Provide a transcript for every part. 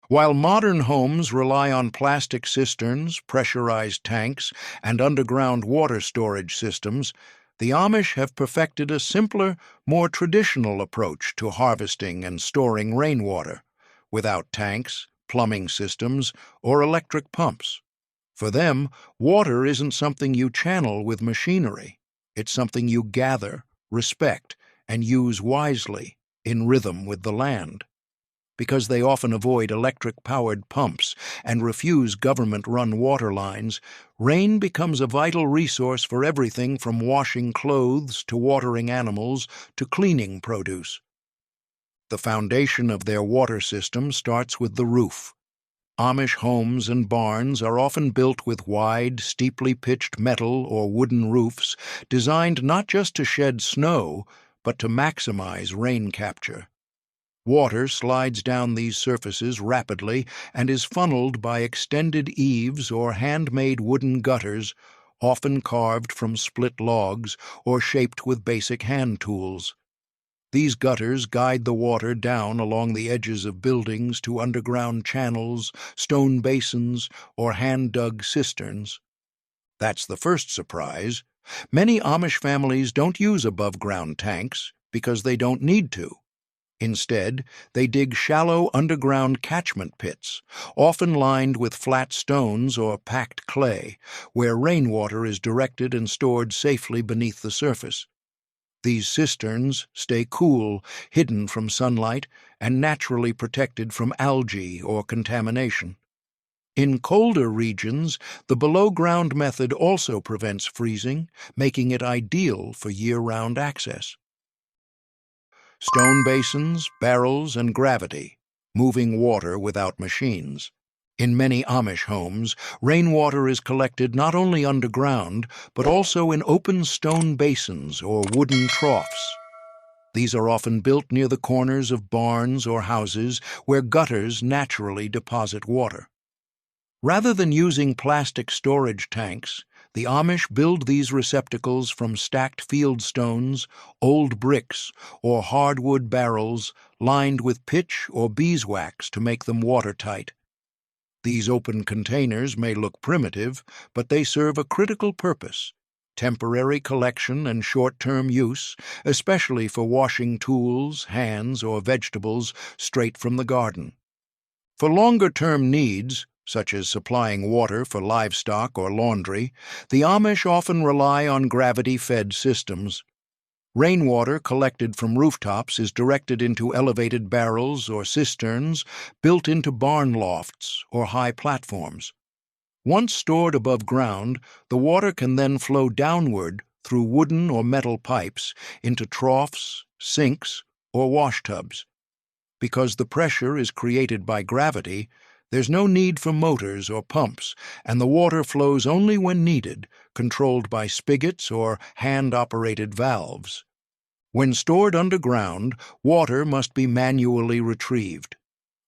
While modern homes rely on plastic cisterns, pressurized tanks, and underground water storage systems, the Amish have perfected a simpler, more traditional approach to harvesting and storing rainwater, without tanks, plumbing systems, or electric pumps. For them, water isn't something you channel with machinery. It's something you gather, respect, and use wisely, in rhythm with the land. Because they often avoid electric-powered pumps and refuse government-run water lines, rain becomes a vital resource for everything from washing clothes to watering animals to cleaning produce. The foundation of their water system starts with the roof. Amish homes and barns are often built with wide, steeply pitched metal or wooden roofs designed not just to shed snow, but to maximize rain capture. Water slides down these surfaces rapidly and is funneled by extended eaves or handmade wooden gutters, often carved from split logs or shaped with basic hand tools. These gutters guide the water down along the edges of buildings to underground channels, stone basins, or hand-dug cisterns. That's the first surprise. Many Amish families don't use above-ground tanks because they don't need to. Instead, they dig shallow underground catchment pits, often lined with flat stones or packed clay, where rainwater is directed and stored safely beneath the surface. These cisterns stay cool, hidden from sunlight, and naturally protected from algae or contamination. In colder regions, the below-ground method also prevents freezing, making it ideal for year-round access. Stone basins, barrels, and gravity, moving water without machines. In many Amish homes, rainwater is collected not only underground, but also in open stone basins or wooden troughs. These are often built near the corners of barns or houses where gutters naturally deposit water. Rather than using plastic storage tanks, the Amish build these receptacles from stacked field stones, old bricks, or hardwood barrels lined with pitch or beeswax to make them watertight. These open containers may look primitive, but they serve a critical purpose: temporary collection and short-term use, especially for washing tools, hands, or vegetables straight from the garden. For longer-term needs, such as supplying water for livestock or laundry, the Amish often rely on gravity-fed systems. Rainwater collected from rooftops is directed into elevated barrels or cisterns built into barn lofts or high platforms. Once stored above ground, the water can then flow downward through wooden or metal pipes into troughs, sinks, or washtubs. Because the pressure is created by gravity, there's no need for motors or pumps, and the water flows only when needed, controlled by spigots or hand-operated valves. When stored underground, water must be manually retrieved.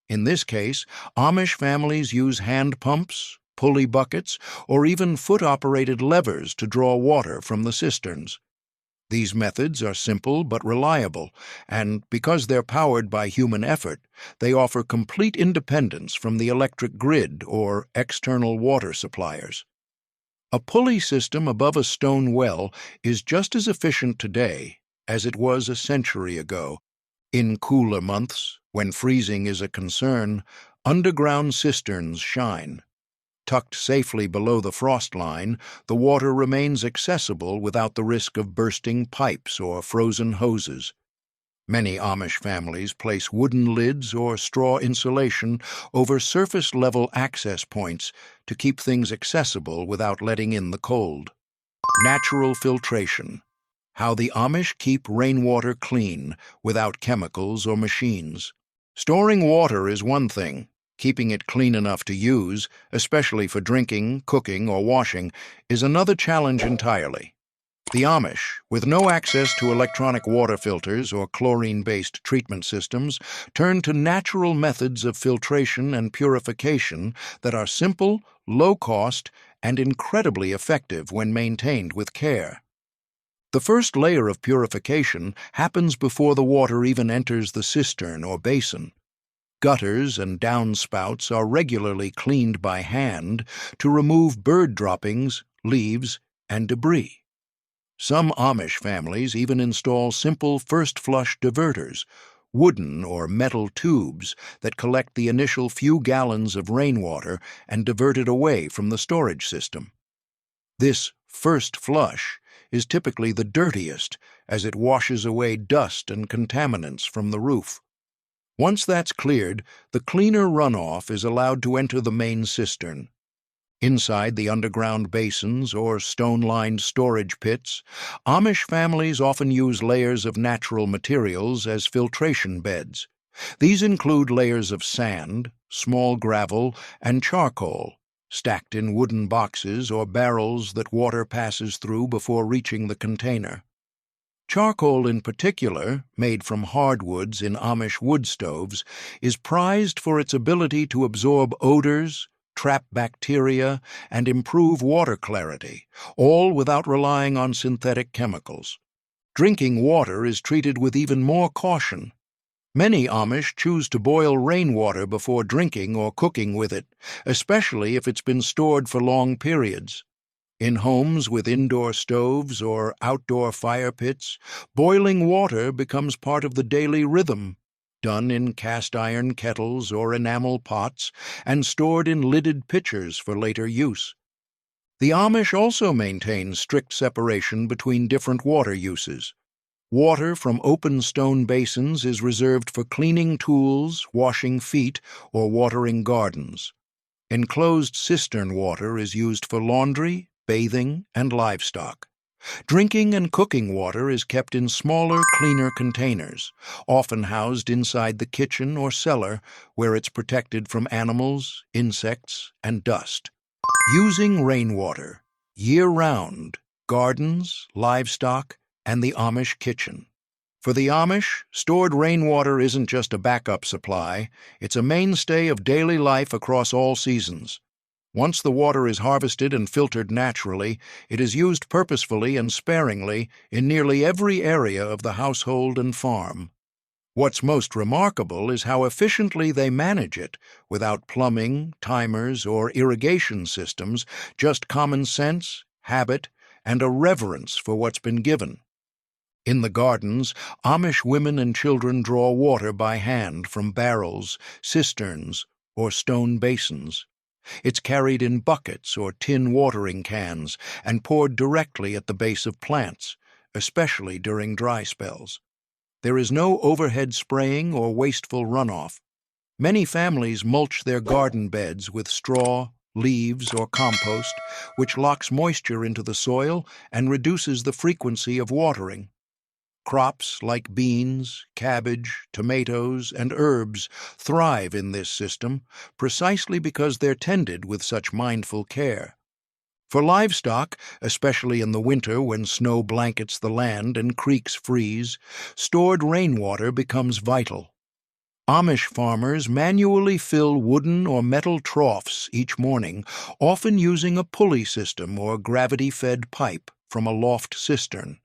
In this case, Amish families use hand pumps, pulley buckets, or even foot-operated levers to draw water from the cisterns. These methods are simple but reliable, and because they're powered by human effort, they offer complete independence from the electric grid or external water suppliers. A pulley system above a stone well is just as efficient today as it was a century ago. In cooler months, when freezing is a concern, underground cisterns shine. Tucked safely below the frost line, the water remains accessible without the risk of bursting pipes or frozen hoses. Many Amish families place wooden lids or straw insulation over surface-level access points to keep things accessible without letting in the cold. Natural filtration. How the Amish keep rainwater clean without chemicals or machines. Storing water is one thing. Keeping it clean enough to use, especially for drinking, cooking, or washing, is another challenge entirely. The Amish, with no access to electronic water filters or chlorine-based treatment systems, turn to natural methods of filtration and purification that are simple, low-cost, and incredibly effective when maintained with care. The first layer of purification happens before the water even enters the cistern or basin. Gutters and downspouts are regularly cleaned by hand to remove bird droppings, leaves, and debris. Some Amish families even install simple first-flush diverters, wooden or metal tubes that collect the initial few gallons of rainwater and divert it away from the storage system. This first flush is typically the dirtiest, as it washes away dust and contaminants from the roof. Once that's cleared, the cleaner runoff is allowed to enter the main cistern. Inside the underground basins or stone-lined storage pits, Amish families often use layers of natural materials as filtration beds. These include layers of sand, small gravel, and charcoal, stacked in wooden boxes or barrels that water passes through before reaching the container. Charcoal in particular, made from hardwoods in Amish wood stoves, is prized for its ability to absorb odors, trap bacteria, and improve water clarity, all without relying on synthetic chemicals. Drinking water is treated with even more caution. Many Amish choose to boil rainwater before drinking or cooking with it, especially if it's been stored for long periods. In homes with indoor stoves or outdoor fire pits, boiling water becomes part of the daily rhythm, done in cast-iron kettles or enamel pots and stored in lidded pitchers for later use. The Amish also maintain strict separation between different water uses. Water from open stone basins is reserved for cleaning tools, washing feet, or watering gardens. Enclosed cistern water is used for laundry, bathing, and livestock. Drinking and cooking water is kept in smaller, cleaner containers, often housed inside the kitchen or cellar, where it's protected from animals, insects, and dust. Using rainwater, year-round, gardens, livestock, and the Amish kitchen. For the Amish, stored rainwater isn't just a backup supply, it's a mainstay of daily life across all seasons. Once the water is harvested and filtered naturally, it is used purposefully and sparingly in nearly every area of the household and farm. What's most remarkable is how efficiently they manage it, without plumbing, timers, or irrigation systems, just common sense, habit, and a reverence for what's been given. In the gardens, Amish women and children draw water by hand from barrels, cisterns, or stone basins. It's carried in buckets or tin watering cans and poured directly at the base of plants, especially during dry spells. There is no overhead spraying or wasteful runoff. Many families mulch their garden beds with straw, leaves, or compost, which locks moisture into the soil and reduces the frequency of watering. Crops like beans, cabbage, tomatoes, and herbs thrive in this system precisely because they're tended with such mindful care. For livestock, especially in the winter when snow blankets the land and creeks freeze, stored rainwater becomes vital. Amish farmers manually fill wooden or metal troughs each morning, often using a pulley system or gravity-fed pipe from a loft cistern.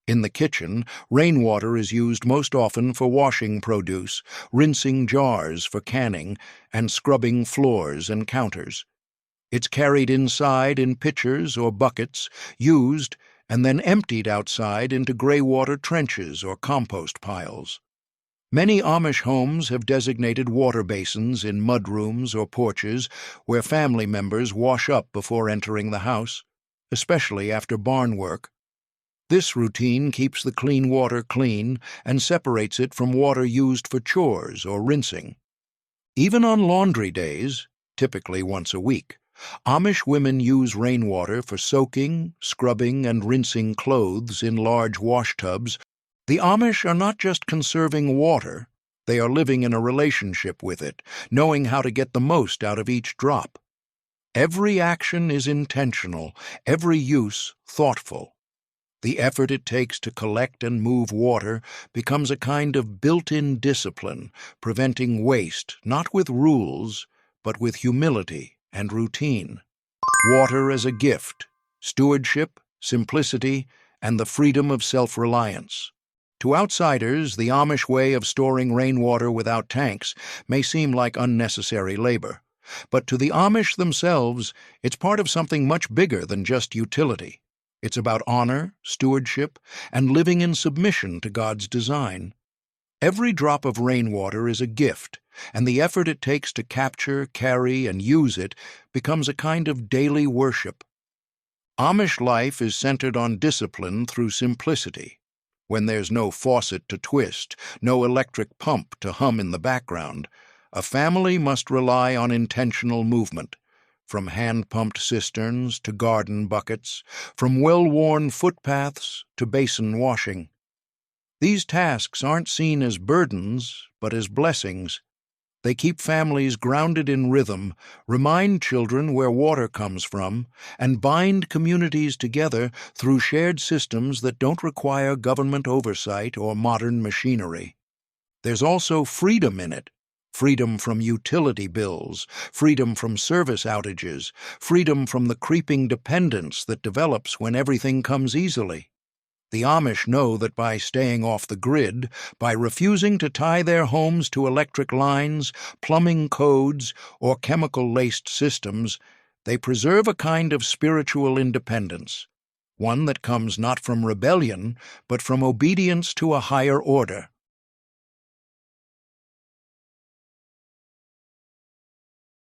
In the kitchen, rainwater is used most often for washing produce, rinsing jars for canning, and scrubbing floors and counters. It's carried inside in pitchers or buckets, used, and then emptied outside into graywater trenches or compost piles. Many Amish homes have designated water basins in mudrooms or porches where family members wash up before entering the house, especially after barn work. This routine keeps the clean water clean and separates it from water used for chores or rinsing. Even on laundry days, typically once a week, Amish women use rainwater for soaking, scrubbing, and rinsing clothes in large wash tubs. The Amish are not just conserving water, they are living in a relationship with it, knowing how to get the most out of each drop. Every action is intentional, every use thoughtful. The effort it takes to collect and move water becomes a kind of built-in discipline, preventing waste not with rules, but with humility and routine. Water as a gift, stewardship, simplicity, and the freedom of self-reliance. To outsiders, the Amish way of storing rainwater without tanks may seem like unnecessary labor. But to the Amish themselves, it's part of something much bigger than just utility. It's about honor, stewardship, and living in submission to God's design. Every drop of rainwater is a gift, and the effort it takes to capture, carry, and use it becomes a kind of daily worship. Amish life is centered on discipline through simplicity. When there's no faucet to twist, no electric pump to hum in the background, a family must rely on intentional movement, from hand-pumped cisterns to garden buckets, from well-worn footpaths to basin washing. These tasks aren't seen as burdens, but as blessings. They keep families grounded in rhythm, remind children where water comes from, and bind communities together through shared systems that don't require government oversight or modern machinery. There's also freedom in it. Freedom from utility bills, freedom from service outages, freedom from the creeping dependence that develops when everything comes easily. The Amish know that by staying off the grid, by refusing to tie their homes to electric lines, plumbing codes, or chemical-laced systems, they preserve a kind of spiritual independence, one that comes not from rebellion, but from obedience to a higher order.